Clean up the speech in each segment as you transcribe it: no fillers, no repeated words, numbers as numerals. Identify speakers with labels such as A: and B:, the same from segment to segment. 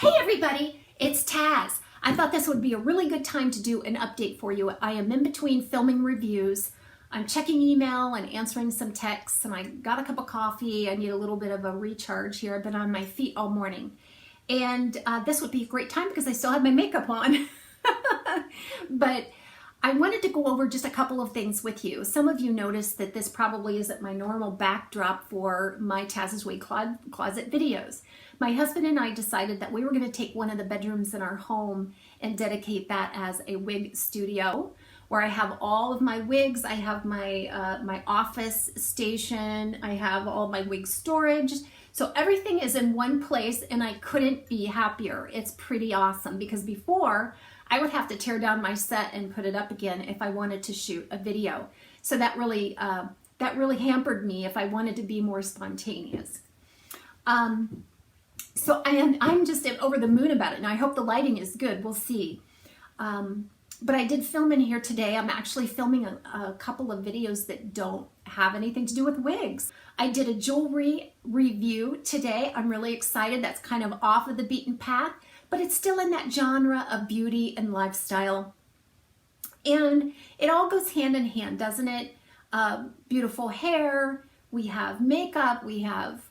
A: Hey everybody, it's Taz. I thought this would be a really good time to do an update for you. I am in between filming reviews. I'm checking email and answering some texts, and I got a cup of coffee. I need a little bit of a recharge here. I've been on my feet all morning. And this would be a great time because I still have my makeup on. But I wanted to go over just a couple of things with you. Some of you noticed that this probably isn't my normal backdrop for my TAZS Wig Closet videos. My husband and I decided that we were going to take one of the bedrooms in our home and dedicate that as a wig studio, where I have all of my wigs. I have my my office station. I have all my wig storage. So everything is in one place, and I couldn't be happier. It's pretty awesome because before I would have to tear down my set and put it up again if I wanted to shoot a video. So that really hampered me if I wanted to be more spontaneous. So I'm just over the moon about it, and I hope the lighting is good. We'll see. But I did film in here today. I'm actually filming a couple of videos that don't have anything to do with wigs. I did a jewelry review today. I'm really excited. That's kind of off of the beaten path, but it's still in that genre of beauty and lifestyle. And it all goes hand in hand, doesn't it? Beautiful hair, we have makeup, we have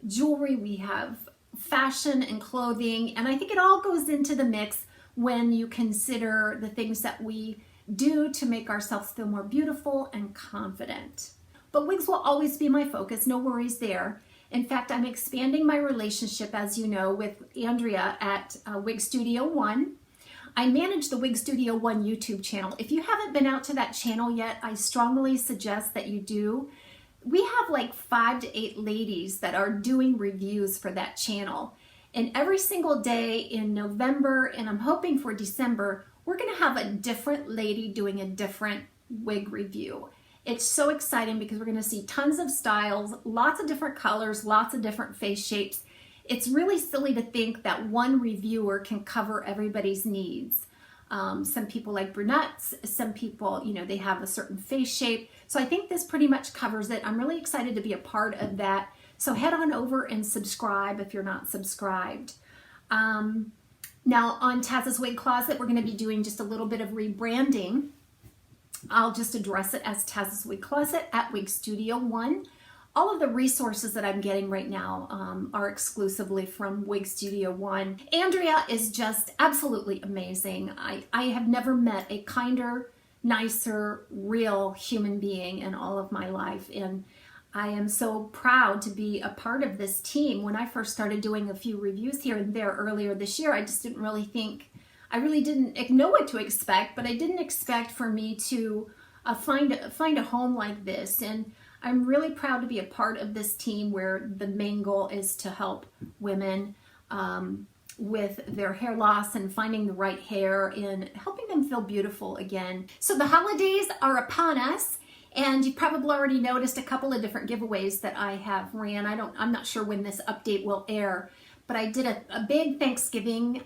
A: jewelry, we have fashion and clothing, and I think it all goes into the mix when you consider the things that we do to make ourselves feel more beautiful and confident. But wigs will always be my focus, no worries there. In fact, I'm expanding my relationship, as you know, with Andrea at Wig Studio One. I manage the Wig Studio One YouTube channel. If you haven't been out to that channel yet, I strongly suggest that you do. We have like 5 to 8 ladies that are doing reviews for that channel. And every single day in November, and I'm hoping for December, we're gonna have a different lady doing a different wig review. It's so exciting because we're gonna see tons of styles, lots of different colors, lots of different face shapes. It's really silly to think that one reviewer can cover everybody's needs. Some people like brunettes, some people, you know, they have a certain face shape. So I think this pretty much covers it. I'm really excited to be a part of that. So head on over and subscribe if you're not subscribed. Now on TAZ's Wig Closet, we're going to be doing just a little bit of rebranding. I'll just address it as TAZ's Wig Closet at Wig Studio One. All of the resources that I'm getting right now are exclusively from Wig Studio One. Andrea is just absolutely amazing. I have never met a kinder, nicer, real human being in all of my life, and I am so proud to be a part of this team. When I first started doing a few reviews here and there earlier this year, I just didn't really think, I really didn't know what to expect, but I didn't expect for me to find a home like this. And I'm really proud to be a part of this team where the main goal is to help women with their hair loss and finding the right hair and helping them feel beautiful again. So the holidays are upon us, and you probably already noticed a couple of different giveaways that I have ran. I'm not sure when this update will air, but I did a big Thanksgiving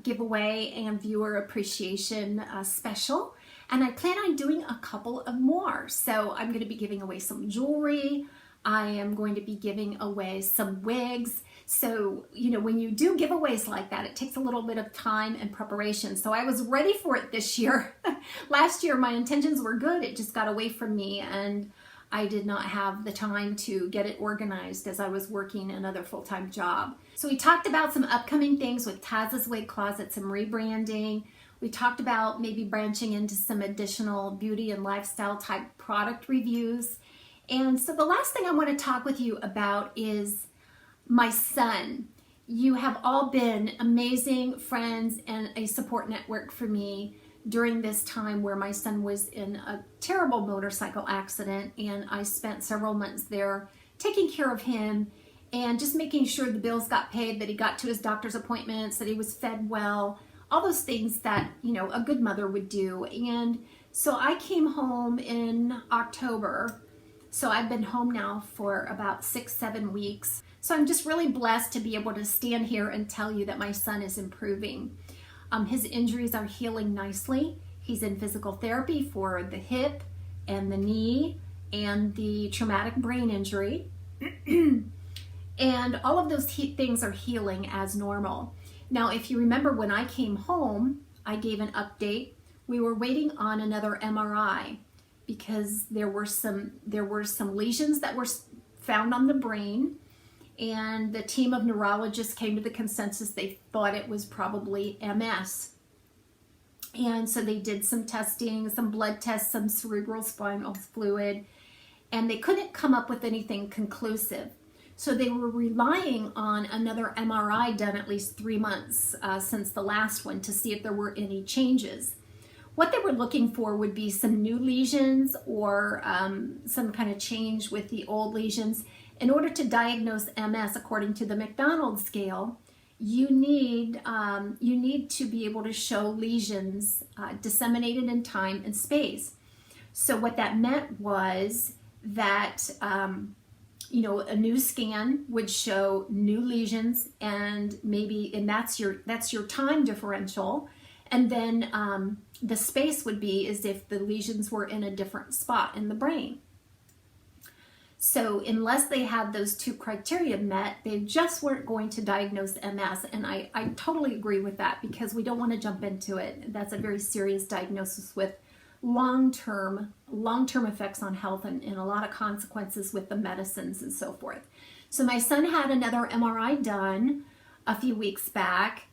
A: giveaway and viewer appreciation special. And I plan on doing a couple of more. So I'm going to be giving away some jewelry. I am going to be giving away some wigs. So, you know, when you do giveaways like that, it takes a little bit of time and preparation. So I was ready for it this year. Last year, my intentions were good. It just got away from me, and I did not have the time to get it organized as I was working another full-time job. So we talked about some upcoming things with TAZ's Wig Closet, some rebranding. We talked about maybe branching into some additional beauty and lifestyle type product reviews. And so the last thing I want to talk with you about is my son. You have all been amazing friends and a support network for me during this time where my son was in a terrible motorcycle accident, and I spent several months there taking care of him and just making sure the bills got paid, that he got to his doctor's appointments, that he was fed well, all those things that, you know, a good mother would do. And so I came home in October. So I've been home now for about 6-7 weeks. So I'm just really blessed to be able to stand here and tell you that my son is improving. His injuries are healing nicely. He's in physical therapy for the hip and the knee and the traumatic brain injury. And all of those things are healing as normal. Now, if you remember when I came home, I gave an update. We were waiting on another MRI because there were some lesions that were found on the brain, and the team of neurologists came to the consensus they thought it was probably MS. And so they did some testing, some blood tests, some cerebral spinal fluid, and they couldn't come up with anything conclusive. So they were relying on another MRI done at least 3 months since the last one to see if there were any changes. What they were looking for would be some new lesions or some kind of change with the old lesions. In order to diagnose MS according to the McDonald scale, you need to be able to show lesions disseminated in time and space. So what that meant was that a new scan would show new lesions, and that's your time differential, and then the space would be as if the lesions were in a different spot in the brain. So unless they had those two criteria met, they just weren't going to diagnose MS. And I totally agree with that, because we don't want to jump into it. That's a very serious diagnosis with long-term effects on health and a lot of consequences with the medicines and so forth. So my son had another MRI done a few weeks back,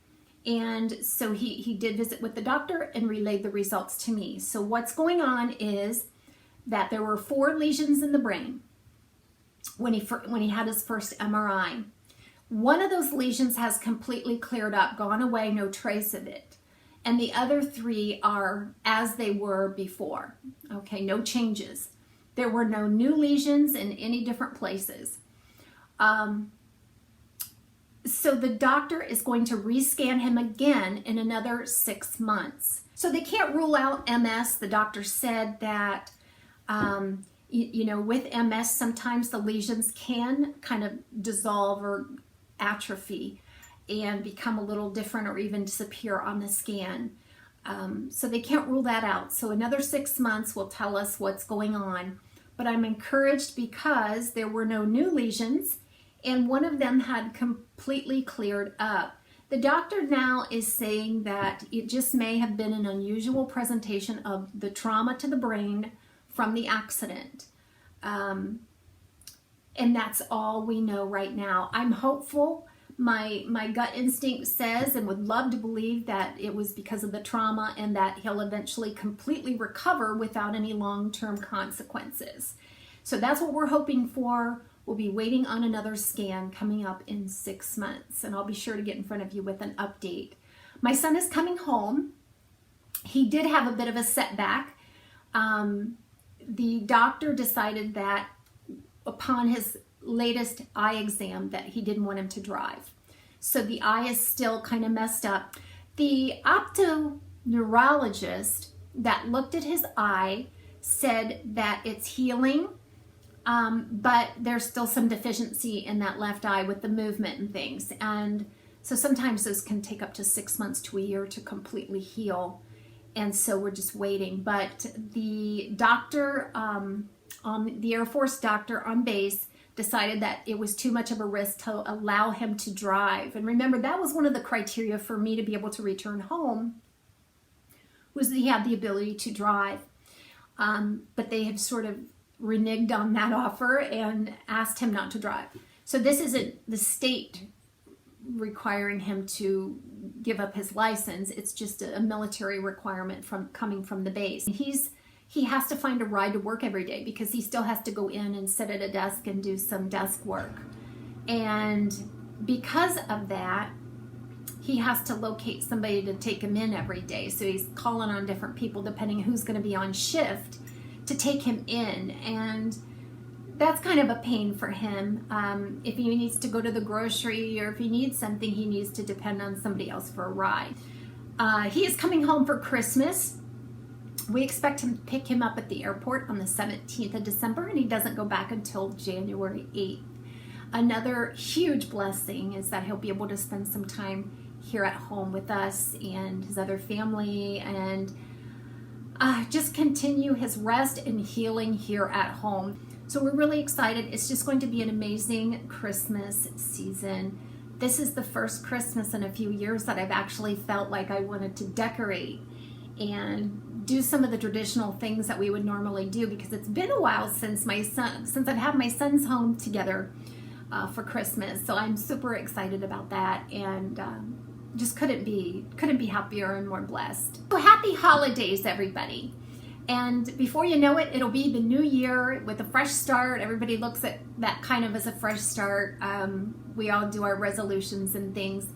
A: and so he did visit with the doctor and relayed the results to me. So what's going on is that there were 4 lesions in the brain when he had his first MRI. One of those lesions has completely cleared up, gone away, no trace of it. And the other 3 are as they were before. Okay, no changes. There were no new lesions in any different places. So the doctor is going to rescan him again in another 6 months. So they can't rule out MS. The doctor said that with MS, sometimes the lesions can kind of dissolve or atrophy and become a little different or even disappear on the scan. So they can't rule that out. So another 6 months will tell us what's going on. But I'm encouraged because there were no new lesions, and one of them had completely cleared up. The doctor now is saying that it just may have been an unusual presentation of the trauma to the brain from the accident. And that's all we know right now. I'm hopeful. My gut instinct says and would love to believe that it was because of the trauma and that he'll eventually completely recover without any long-term consequences. So that's what we're hoping for. We'll be waiting on another scan coming up in 6 months, and I'll be sure to get in front of you with an update. My son is coming home. He did have a bit of a setback. The doctor decided that upon his latest eye exam that he didn't want him to drive. So the eye is still kind of messed up. The optoneurologist that looked at his eye said that it's healing, but there's still some deficiency in that left eye with the movement and things. And so sometimes those can take up to 6 months to a year to completely heal. And so we're just waiting. But the doctor, the Air Force doctor on base, decided that it was too much of a risk to allow him to drive. And remember, that was one of the criteria for me to be able to return home, was that he had the ability to drive. But they have sort of reneged on that offer and asked him not to drive. So this isn't the state requiring him to give up his license. It's just a military requirement coming from the base. He has to find a ride to work every day because he still has to go in and sit at a desk and do some desk work. And because of that, he has to locate somebody to take him in every day. So he's calling on different people depending who's going to be on shift to take him in. And that's kind of a pain for him. If he needs to go to the grocery or if he needs something, he needs to depend on somebody else for a ride. He is coming home for Christmas. We expect him to pick him up at the airport on the 17th of December, and he doesn't go back until January 8th. Another huge blessing is that he'll be able to spend some time here at home with us and his other family, and just continue his rest and healing here at home. So we're really excited. It's just going to be an amazing Christmas season. This is the first Christmas in a few years that I've actually felt like I wanted to decorate and do some of the traditional things that we would normally do, because it's been a while since I've had my sons home together for Christmas. So I'm super excited about that, and just couldn't be happier and more blessed. So happy holidays, everybody. And before you know it, it'll be the new year with a fresh start. Everybody looks at that kind of as a fresh start. We all do our resolutions and things.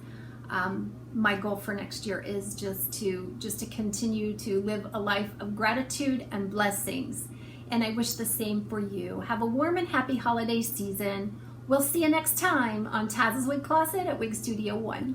A: My goal for next year is just to continue to live a life of gratitude and blessings. And I wish the same for you. Have a warm and happy holiday season. We'll see you next time on TAZSWICCLOSET at Wig Studio One.